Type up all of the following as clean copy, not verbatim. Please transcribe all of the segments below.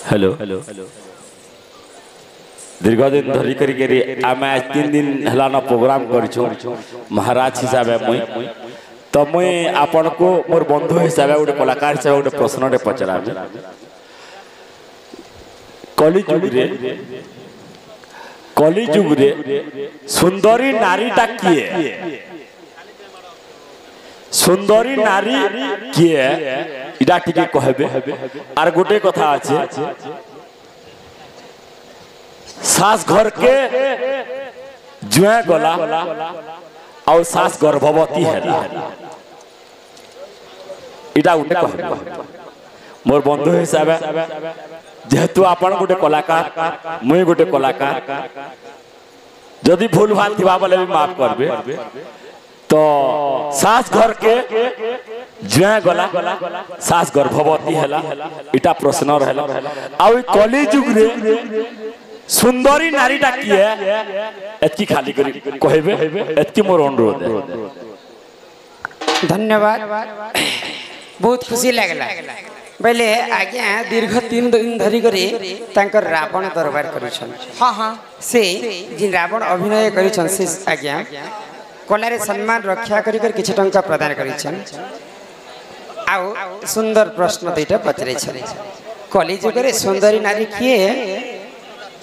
Hello दीर्घ दिन धरी करी आम आज 3 दिन हलाना प्रोग्राम करिछु महाराज हिसाब मुई तो मुई आपण को मोर बंधु हिसाब गोटे कलाकार हिसाब गोटे प्रश्न पचरा कली जुग रे सुंदरी नारीटा किए सुंदरी नारी किए इटा टिके कहबे आर गोटे कथा আছে सास घर के जुआ गला और सास गर्भवती हैला इटा गोटे कहबे मोर बंधु हिसाब जेहेतु आपण गोटे कलाकार मुई गोटे कलाकार जदि भूल भाल थिबा बोले भी माफ करबे तो सास घर के जुआ गला सास गर्भवती हैला इटा प्रश्न रहला आ कली जुग रे सुंदरी नारीटा किए एतकी खाली करी कहबे एतकी मोर अनुरोध है। धन्यवाद बहुत खुशी लागला बेले आज्ञा दीर्घ 3 दिन धरी करी तांकर रावण दरबार करिछन। हां हां से जिन रावण अभिनय करिछन से आज्ञा कलारे सम्मान रक्षा करी कर किछ टंका प्रदान करिछन। आउ सुंदर प्रश्न दुईटा पचरे छले कली जुग रे सुंदरी नारी किए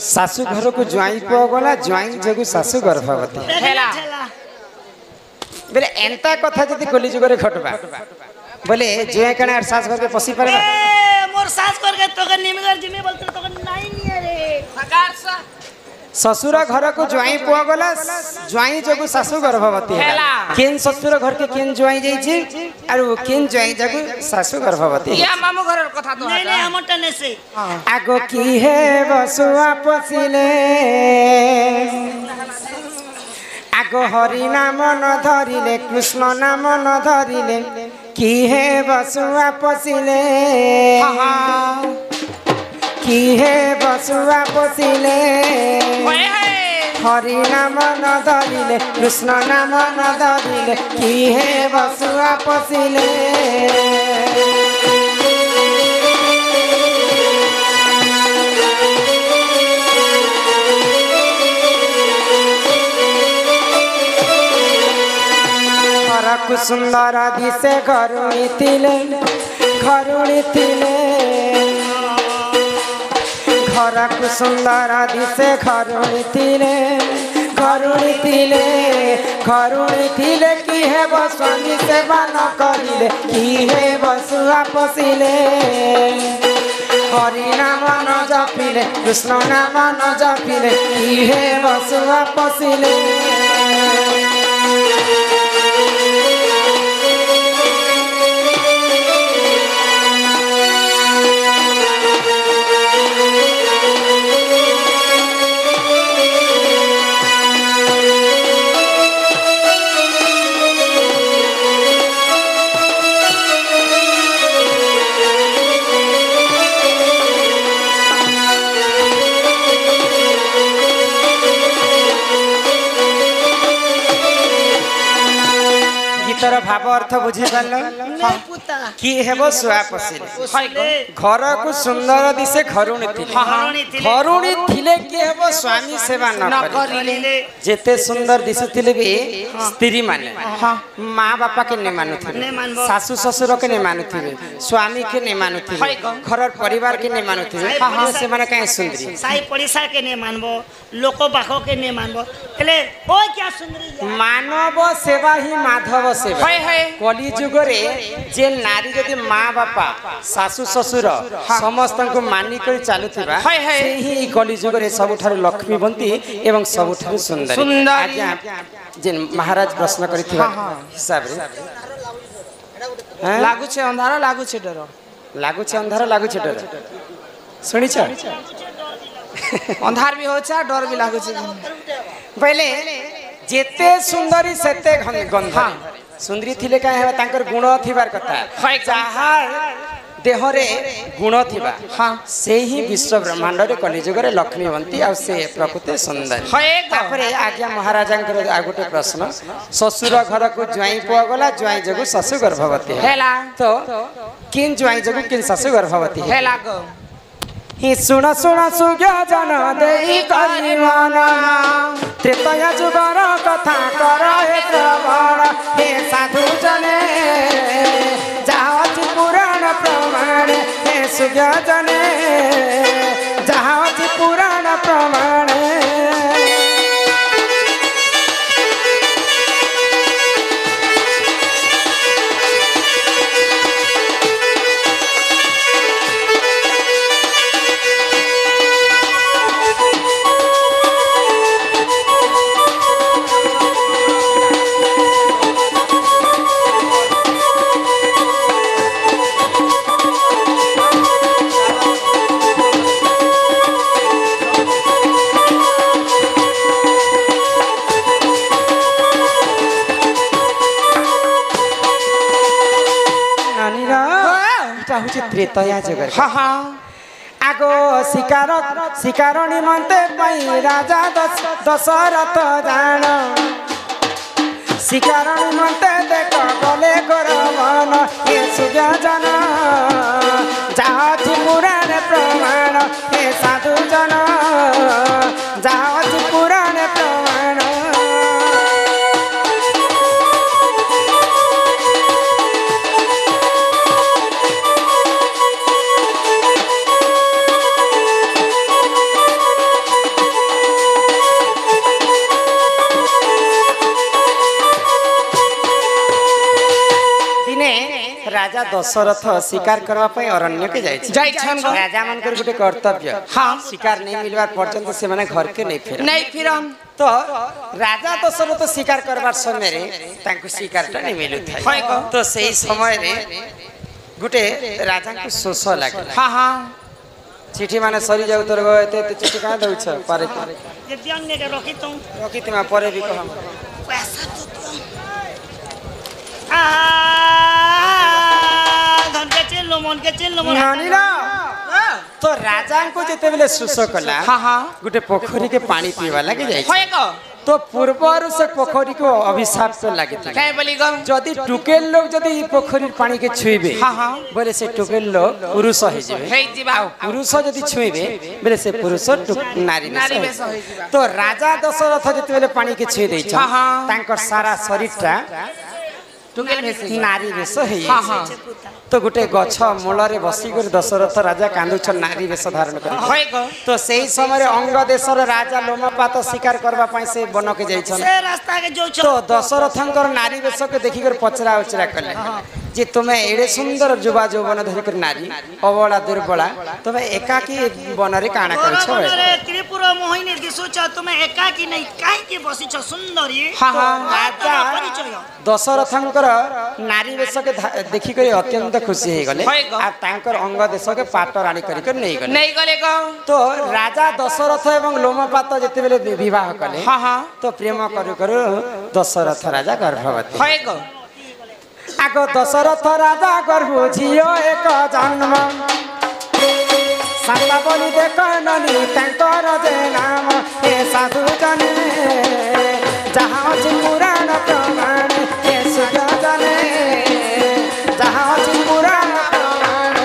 सासु घर को ज्वाई पो गला ज्वाई जगु सासु गर्भवती हेला बेले एंता कथा जदी कली जुग रे घटबा बोले जे कने सास घर के पसी परबा मोर सास घर के तो निमगर जिमे बोलते तो नहीं निये रे फकार सा ससुर घर को ज्वाई पुआ गला ज्वाई जगु सासु गर्भवती हेला केन ससुर घर के केन ज्वाई जाई छी आरो केन ज्वाई जगु सासु गर्भवती या मामू घर कथा तो नहीं नहीं हमटा ने से आगो की हे बसुआ पसिले आगो हरि नाम न धरिले कृष्ण नाम न धरिले की हे बसुआ पसिले की हे बसुआ पसिले हरि नाम न धरिले कृष्ण नाम न धरिले की हे बसुआ पसिले घरकु सुंदर दिसे घरुणी थिले घरकु सुंदर दिसे घरुणी थिले की हे स्वामी सेवा न करिले की हे बसुआ पसिले हरि नाम न जपिले कृष्ण नाम न जपिले की हे बसुआ पसिले गीतर भाव अर्थ बुझी पारल की हेबो सुआ पसिले घर को सुंदर दिसे घरुणी थिले की हेबो स्वामी सेवा न करिले जेते सुंदर दिसुथिले भी स्त्री माने मां बापा के ने मानुथिबे सासु ससुर के ने मानुथिबे स्वामी के ने मानुथिबे घर परिवार के ने मानुथिबे से माने काहे सुंदरी साई पड़िसा के ने मानबो लोको बाखो के ने मानबो एले ओ क्या सुंदरी मानव सेवा ही माधव सेवा कली जुग रे जे नारी जदि माँ बापा सासु ससुर समस्त को मानी कर चलुथिबा से ही कली जुग रे सबठार लक्ष्मीवंती एवं सबठार सुंदर आज्ञा जे महाराज प्रश्न करिथिबा हिसाब रे लागु छे अंधारा लागु छे डर लागु छे अंधारा लागु छे डर सुनी छ अंधार भी होचा डर भी लागु छे पहले जेते सुंदरी सेते गंधा सुंदरी थिले का है तांकर गुण थिबार कथा जहार देह रे गुण थिबा हां से ही विश्व ब्रह्मांड रे कलिजुग रे लक्ष्मीवंती आ से प्रकृति सुंदर तापरे आज्ञा महाराजांकर आ गोटे प्रश्न ससुर घर को ज्वाई पुआ गला ज्वाई जगु ससु गर्भवती हेला तो किन ज्वाई जगु किन ससु गर्भवती हेला गो हि शुण शुण सुज्ञ जन देई करिवन त्रेतय जुगर कथा कर हे श्रवण हे साधु जने जहाँ अछि पुराण प्रमाण हे सुज्ञ जने जहाँ अछि पुराण प्रमाण त्रेतया जुगर आगो शिकार निमंते पई राजा दशरथ जान शिकार निमंते देख गले गौरवन हे सुज्ञ जन जाति पुराण प्रमाण हे साधु जन जाति पुराण प्रमाण राजा दशरथ शिकार करने अरण्य के राजा मान गोटे कर्तव्य हाँ शिकार नहीं मिलवा पर्यंत से माने घर के नहीं फिरन तो राजा दशरथ शिकार करवार समय शिकार नहीं मिलू था तो सही समय गोटे राजा को शोष लगे हाँ हाँ चिठी माने सरी जाऊ तोर एते चिठी कहाँ दउछ पारे रखी तुम परे भी कह तो राजा को जिते बेले सुस कला गोटे पोखरी के पानी पीवा लगे जाए तो पूर्वर से पोखरी को अभिशाप तो लगे जदि टुकेल लोग जदि पोखरी पानी के छुईबे बोले से टुकेल लोग पुरुष पुरुष जदि छुईबे बोले से पुरुष नारी तो राजा दशरथ जिते बेले पानी के छुई दे सारा शरीर नारी वेश तो गोटे गछ मूल बसिक दशरथ राजा कांदुछ नारी वेश धारण कर तो सही समय अंग देशर राजा लोमपात शिकार करने से वन के तो दशरथ नारी वेश के देखिक पचरा उचरा कले जे तुम्हें एड़े सुंदर जुवा जौवन धरिक नारी अबला दुर्बला तुम्हें एकाकी वन रे काना कर त्रिपुर मोहिनी दिसुछ तुम्हें एकाकी नहीं काहे के बसिछ सुंदरी राजा दशरथंकर नारी वेश के देखिक अत्यंत खुशी हो गले अंग देश के पाट राणी कर नहीं गले तो राजा दशरथ एवं लोमपात जिते बेले विवाह कले तो प्रेम करू दशरथ राजा गर्भवती आगो दशरथ राजा गर्भ झियो एक जन्म साता बोली देख ननी तांकर जे नाम हे साधु जने जहाँ अछि पुराण प्रमाण हे सुज्ञ जने जहाँ अछि पुराण प्रमाण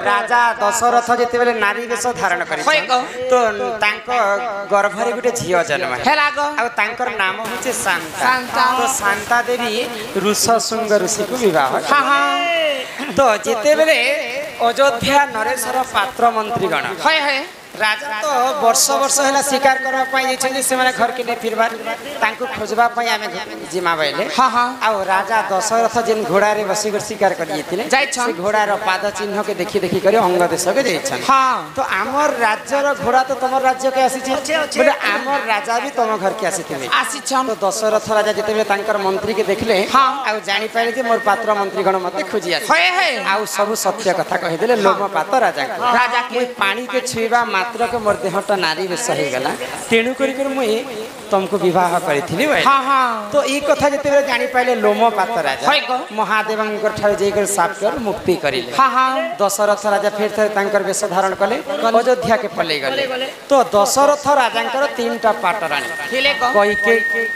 राजा दशरथ जिते बेले नारी वेश धारण कर तो गर्भरे गोटे झील जन्म है नाम हूँ शांता तो शांता देवी ऋषशृंग ऋषि को विवाह तो जिते बेले अयोध्या नरेश्वर पात्र मंत्री गण राजा तो वर्ष वर्ष है शिकार करने से घर के नहीं फिरबार खोजवा जिमा बैले आउ राजा दशरथ जिन घोड़ा रे बसी शिकार कर घोड़ार पाद चिन्ह के देखी देखी कर अंग देश के तो आमर राज्यर घोड़ा तो तुम राज्य के आसी आमर राजा भी तुम घर के आसी तो दशरथ राजा जिते मंत्री के देखले आउ जानी पारे जे मोर पात्र मंत्री गण मते खोजी आउ सब सत्य कथा कहिदेले लोमपात राजा राजा के पानी के छुईबा मात्र के मोर देहटा नारी बेश हो गला तेणु कर मुई तुमको विवाह करी हाँ हाँ तो ये कथा जिते जानी पाइले लोमपात राजा है को? महादेव जाकर साप कर मुक्ति करिले हाँ हाँ दशरथ राजा फिर थे तांकर वेश धारण कले अयोध्या के पले गले तो दशरथ राजा तीन टा पाटराणी थिले को? कैकेयी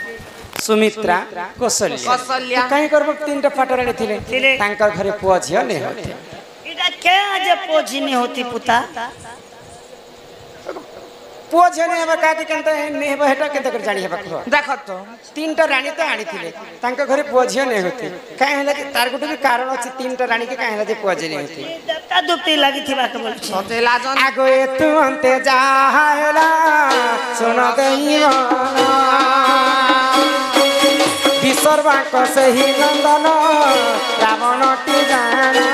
सुमित्रा कौशल्या कौशल्या। कहीं कर तीन टा पाटराणी थिले थिले। तांकर घरे पुआ झियो नहीं होते इटा क्या जे पोछी नहीं होती पुता पुआ झियो नहीं हेबा काटी केनता नहीं हेबा हेटा केनता कर जानी हेबा खो देख तो तीन टा रानी तो आनी थिले तांकर घरे पुआ झियो नहीं होते काहे हला कि तार गुटे भी कारण अछि तीन टा रानी के काहे हला जे पुआ झियो नहीं होते देवता दुपटी लगी थी बात बोल सतेला जन आगो ए तू अंते जाहला सुन गईवा विसर्वा को सही नंदन रावण टी जाना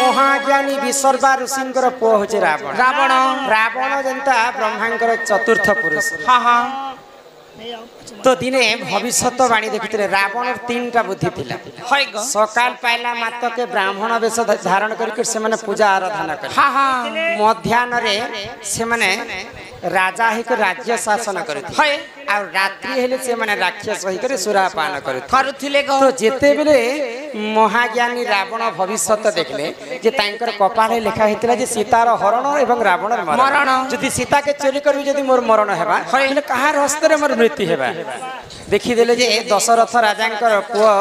महाज्ञानी विसर्वा ऋषिंकर पुओ होचे रावण रावण रावण जनता ब्रह्मांकर चतुर्थ पुरुष हाँ हाँ तो दिने भविष्यत वाणी देखुते रावण तीन टा बुद्धि थिला है को? सकाल पाइला मात्र के ब्राह्मण वेश धारण करके से माने पूजा आराधना कर हाँ हाँ मध्याह्न रे से माने राजा ही को राज्य शासन करते है और रात्रि हेले से माने राक्षस होई करे सुरापान करते करुथिले को? तो जेते बेले महाज्ञानी रावण भविष्यत देखले जे तांकर कपाले लिखा हेतिला जे सीतार हरण एवं रावणर मरण मरण। जदि सीता के चोरी करबी जदि मोर मरण हेबा हेले कहार हस्ते मोर मृत्यु हेबा देखि देले जे दशरथ राजांकर पुओ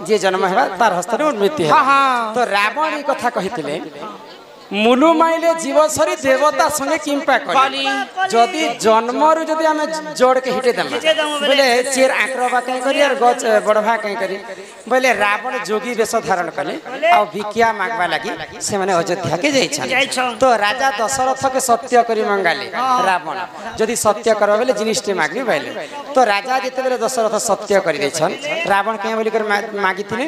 जे जन्म हेबा तार हस्ते मोर मृत्यु हेबा हाँ हाँ तो रावण ई कथा कहितिले मुलु माइले जीवसरी देवता संगे किंपा कली जदि जन्मरु जदि हमें जोड़ के हिटे दम बोले चेर आक्रबा कहीं करी और गच बड़भा कहीं करी बोले रावण जोगी वेश धारण कले आ भिकिया मागवा लगी से माने अयोध्या के जाइछन तो राजा दशरथ के सत्य करी मंगाले रावण जदि सत्य करबा बोले जिनिसटे मागबी बोले तो राजा जते बेले दशरथ सत्य करी दैछन रावण कहीं बोली कर मागिथिले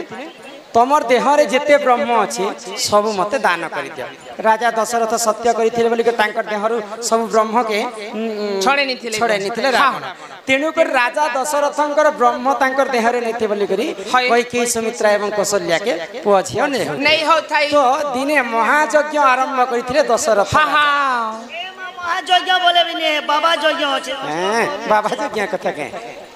तमर देहरे जेते ब्रह्म अछि सब मते दान करि दियो राजा दशरथ सत्य करिथिले बोली के तांकर देहरु सब ब्रह्म के छड़े निथिले रावण तेणु कर राजा दशरथंकर ब्रह्म तांकर देहरे नैथे बोली करी कैकेयी सुमित्रा एवं कौशल्या के पुआ झियो नहीं हो थाई तो दिने महायज्ञ आरंभ करिथिले दशरथ हाँ हाँ महायज्ञ बोले भी नहीं बाबा यज्ञ होचे बाबा यज्ञ कथा के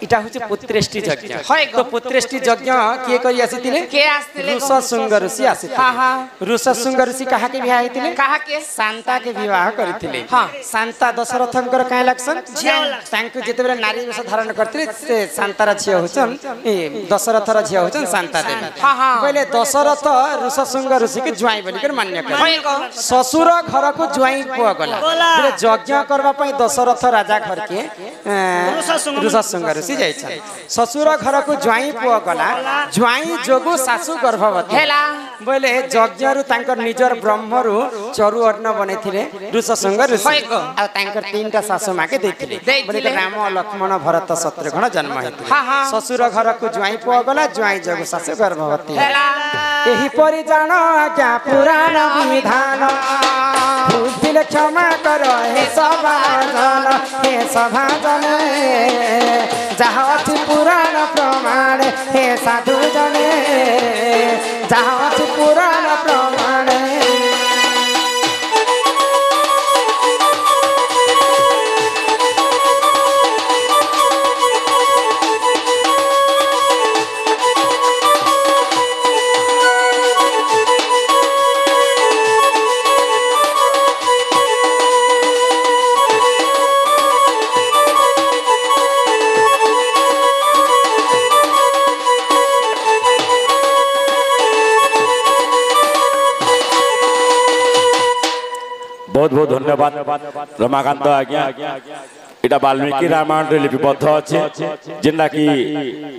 इटा होचे पुत्रेष्टि यज्ञ है तो पुत्रेष्टि यज्ञ के करी आसीथिले के आस्तिले को? ऋषशृंग ऋषि आसीथिले हाँ हाँ ऋषशृंग ऋषि कहा के विवाह हेतिले कहा के? शांता के विवाह करथिले हाँ। शांता दशरथंकर काहे लागसन झियो लागसन। तांको जेतेबेले नारी वेश धारण करथिले से शांतार झियो होचन ए दशरथर झियो होचन शांता देवी हाँ हाँ पहिले दशरथ ऋषशृंग ऋषि के ज्वाई बोली कर मान्य कर है को? ससुर घर को ज्वाई पुआ गला बोले यज्ञ करबा पई दशरथ राजा घर के ऋषशृंग ऋषि जाइछन ससुर घर को ज्वाई पुआ गला ज्वाई जोगु सासु गर्भवती हेला बोले यज्ञरु तांकर निजर ब्रह्मरु चरु अन्न बनेथिले ऋषशृंग ऋषि है को? आ तांकर तीनटा सासु माके देथिले बोले के राम लक्ष्मण भरत शत्रुघ्न जन्म हेतु हाँ हाँ ससुर घर को ज्वाई पुआ गला ज्वाई जोगु सासु गर्भवती हेला एही परि जान आज्ञा पुराण विधान भूल क्षमा करो हे सभाजन जहाँ अछि पुराण प्रमाण हे साधु जने जहाँ अछि पुराण प्रमाण बहुत बहुत धन्यवाद रमाकांत आज्ञा इटा वाल्मीकि रामायण रे लिपिबद्ध अछि जेना कि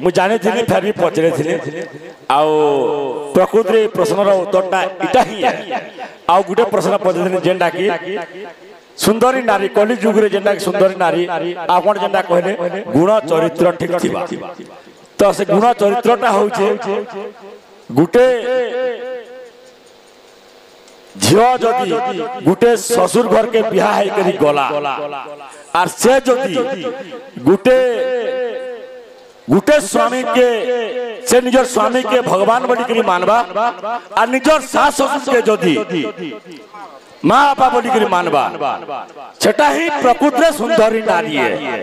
मु जाने थिनी फेर भी पचरे थिनी आउ प्रकृति रे प्रश्न रो उत्तरटा इटा ही आउ गुटे प्रश्न पचरे जेना कि सुंदरी नारी कली जुग रे जेना कि सुंदरी नारी आपण जेना कहले गुण चरित्र ठीक थिबा तो से गुण चरित्रटा होउछे गुटे झियो जदि गुटे ससुर घर के बिहा है करी गला और से जदि गुटे गुटे स्वामी के से निजर स्वामी के भगवान बोली करी मानबा और निजर सास ससुर के जदि माँ बापा बोली करी मानबा सेटा ही प्रकृति सुंदरी नारी है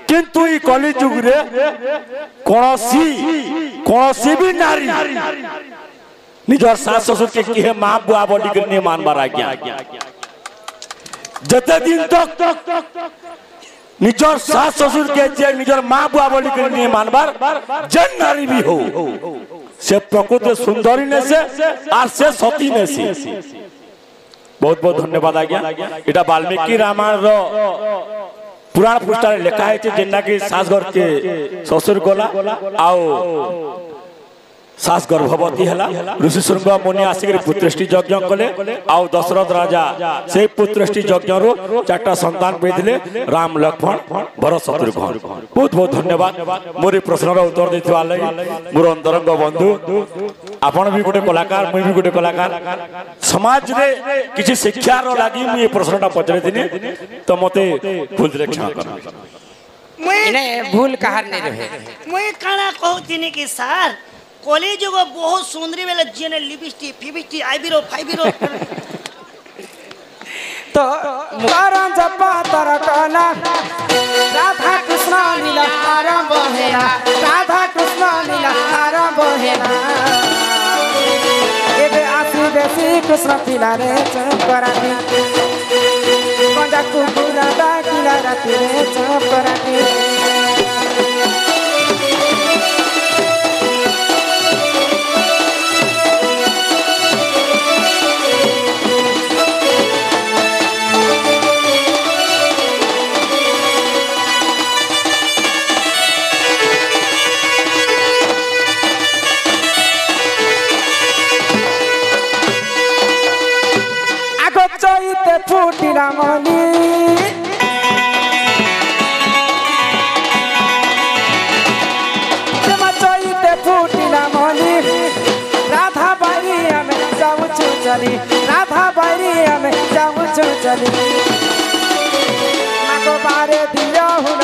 किंतु ई कली जुग रे कोनोसी भी नारी निजर सास ससुर के किहे माँ बुआ बोली करी नहीं मानबा आज्ञा जते दिन तक निजर सास ससुर के जे निजर माँ बुआ बोली कर नहीं मानबार जन नारी भी हो से प्रकृति सुंदरी ने से और से सती ने से बहुत बहुत धन्यवाद आज्ञा इटा वाल्मीकि रामायण रो पुराण पृष्ठा लिखा है जेना कि सास घर के ससुर गला आओ सास गर्भवती हला ऋषि शृंग मुनि आसिक पुत्रष्टि यज्ञ कले आउ दशरथ राजा से पुत्रष्टि यज्ञ रो चारटा संतान पेदिले राम लक्ष्मण भरत शत्रुघ्न बहुत बहुत धन्यवाद मोर प्रश्न रो उत्तर देथिबा लागि मोर अंतरंग बंधु आपण भी गोटे कलाकार मुई भी गोटे कलाकार समाज रे किछि शिक्षा रो लागि मुई प्रश्नटा पचरे दिने तो मते भूल रे क्षमा कर इने भूल कहार नहीं रहे मुई काना कहतिनी कि सर कॉलेज जो बहुत सुंदरी बेले जेने लिपस्टिक फिबिस्टिक आईब्रो फाइब्रो तो तारन जपा तारा काला राधा कृष्ण लीला आरंभ हेला राधा कृष्ण लीला आरंभ हेला एबे आसी बेसी कृष्ण पिला रे चपराती कंजा कुकुरा डाकिला राती रे चपराती चैते फुटिला मनी चैते फुटिला मनी राधा बारी हमें जाऊँ चली राधा बारी हमें जाऊँ चली माको बारे दिया हुन